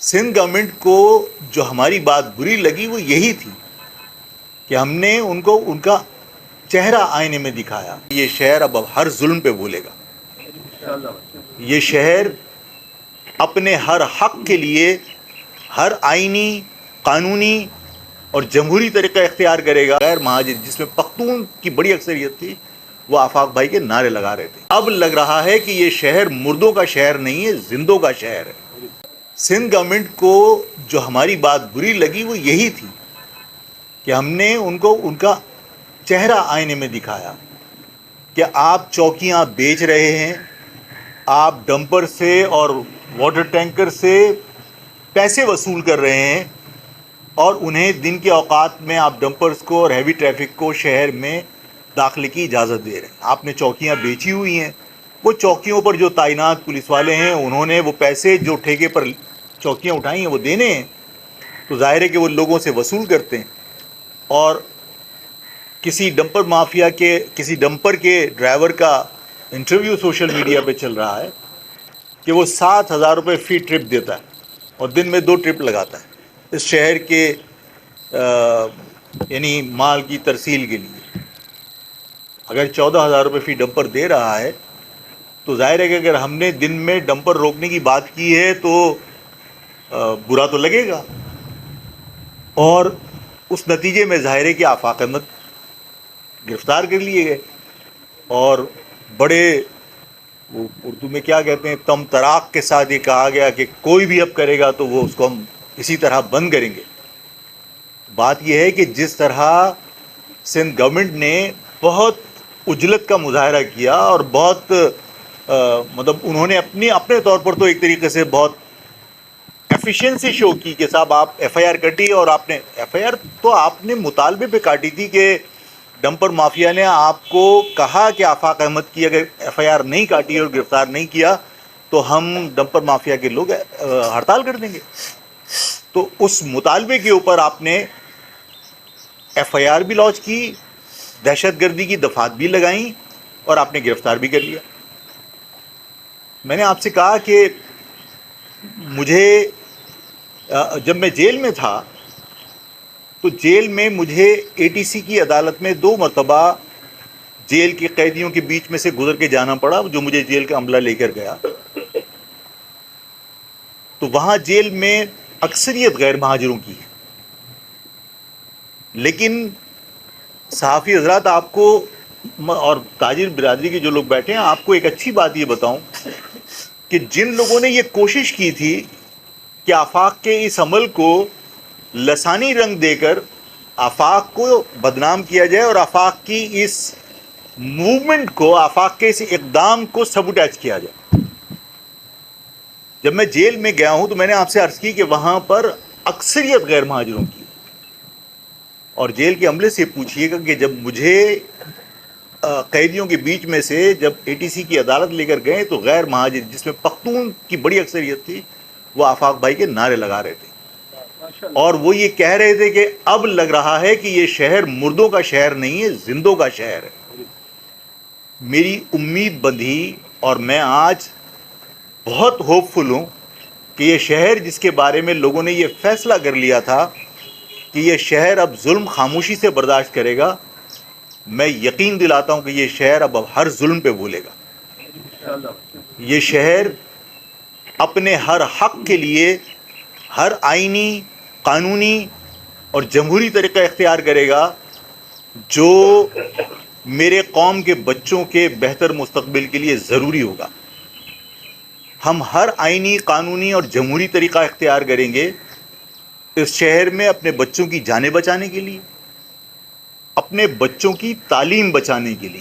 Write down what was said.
Sindh government کو جو ہماری بات بری لگی وہ یہی تھی کہ ہم نے ان کو ان کا چہرہ آئینے میں دکھایا. یہ شہر اب ہر ظلم پہ بولے گا. یہ شہر اپنے ہر حق کے لیے ہر آئینی، قانونی اور جمہوری طریقہ اختیار کرے گا. غیر مہاجر جس میں پختون کی بڑی اکثریت تھی وہ آفاق بھائی کے نعرے لگا رہے تھے. اب لگ رہا ہے کہ یہ شہر مردوں کا شہر نہیں ہے، زندوں کا شہر ہے. سندھ گورنمنٹ کو جو ہماری بات بری لگی وہ یہی تھی کہ ہم نے ان کو ان کا چہرہ آئینے میں دکھایا کہ آپ چوکیاں بیچ رہے ہیں، آپ ڈمپر سے اور واٹر ٹینکر سے پیسے وصول کر رہے ہیں اور انہیں دن کے اوقات میں آپ ڈمپرز کو اور ہیوی ٹریفک کو شہر میں داخلے کی اجازت دے رہے ہیں. آپ نے چوکیاں بیچی ہوئی ہیں. وہ چوکیوں پر جو تعینات پولیس والے ہیں انہوں نے وہ پیسے جو ٹھیکے پر چوکیاں اٹھائی ہیں وہ دینے ہیں، تو ظاہر ہے کہ وہ لوگوں سے وصول کرتے ہیں. اور کسی ڈمپر کے ڈرائیور کا انٹرویو سوشل میڈیا پہ چل رہا ہے کہ وہ 7,000 روپے فی ٹرپ دیتا ہے اور دن میں 2 ٹرپ لگاتا ہے اس شہر کے یعنی مال کی ترسیل کے لیے. اگر 14,000 روپے فی ڈمپر دے رہا ہے تو ظاہر ہے کہ اگر ہم نے دن میں ڈمپر روکنے کی بات کی ہے تو برا تو لگے گا. اور اس نتیجے میں ظاہر ہے کہ آفاق احمد گرفتار کر لیے گئے اور بڑے اردو میں کیا کہتے ہیں تم تراق کے ساتھ یہ کہا گیا کہ کوئی بھی اب کرے گا تو وہ اس کو ہم اسی طرح بند کریں گے. بات یہ ہے کہ جس طرح سندھ گورنمنٹ نے بہت عجلت کا مظاہرہ کیا اور بہت مطلب انہوں نے اپنے طور پر تو ایک طریقے سے بہت ایفیشینسی شو کی کہ صاحب آپ ایف آئی آر کٹی، اور آپ نے ایف آئی آر تو آپ نے مطالبے پہ کاٹی تھی کہ ڈمپر مافیا نے آپ کو کہا کہ آفاق احمد کی اگر ایف آئی آر نہیں کاٹی اور گرفتار نہیں کیا تو ہم ڈمپر مافیا کے لوگ ہڑتال کر دیں گے. تو اس مطالبے کے اوپر آپ نے ایف آئی آر بھی لانچ کی، دہشت گردی کی دفعات بھی لگائیں اور آپ نے گرفتار بھی کر لیا. میں نے آپ سے کہا کہ مجھے جب میں جیل میں تھا تو جیل میں مجھے اے ٹی سی کی عدالت میں 2 مرتبہ جیل کے قیدیوں کے بیچ میں سے گزر کے جانا پڑا، جو مجھے جیل کا عملہ لے کر گیا. تو وہاں جیل میں اکثریت غیر مہاجروں کی ہے. لیکن صحافی حضرات آپ کو اور تاجر برادری کے جو لوگ بیٹھے ہیں آپ کو ایک اچھی بات یہ بتاؤں کہ جن لوگوں نے یہ کوشش کی تھی کہ آفاق کے اس عمل کو لسانی رنگ دے کر آفاق کو بدنام کیا جائے اور آفاق کی اس موومنٹ کو، آفاق کے اس اقدام کو سبوٹیج کیا جائے. جب میں جیل میں گیا ہوں تو میں نے آپ سے عرض کی کہ وہاں پر اکثریت غیر مہاجروں کی، اور جیل کے عملے سے پوچھئے گا کہ جب مجھے قیدیوں کے بیچ میں سے جب اے ٹی سی کی عدالت لے کر گئے تو غیر مہاجر جس میں پختون کی بڑی اکثریت تھی وہ آفاق بھائی کے نعرے لگا رہے تھے اور وہ یہ کہہ رہے تھے کہ اب لگ رہا ہے کہ یہ شہر مردوں کا شہر نہیں ہے، زندوں کا شہر ہے. میری امید بندھی اور میں آج بہت ہوپ فل ہوں کہ یہ شہر جس کے بارے میں لوگوں نے یہ فیصلہ کر لیا تھا کہ یہ شہر اب ظلم خاموشی سے برداشت کرے گا، میں یقین دلاتا ہوں کہ یہ شہر اب ہر ظلم پہ بولے گا. یہ شہر اپنے ہر حق کے لیے ہر آئینی، قانونی اور جمہوری طریقہ اختیار کرے گا جو میرے قوم کے بچوں کے بہتر مستقبل کے لیے ضروری ہوگا. ہم ہر آئینی، قانونی اور جمہوری طریقہ اختیار کریں گے اس شہر میں اپنے بچوں کی جانیں بچانے کے لیے، اپنے بچوں کی تعلیم بچانے کے لیے.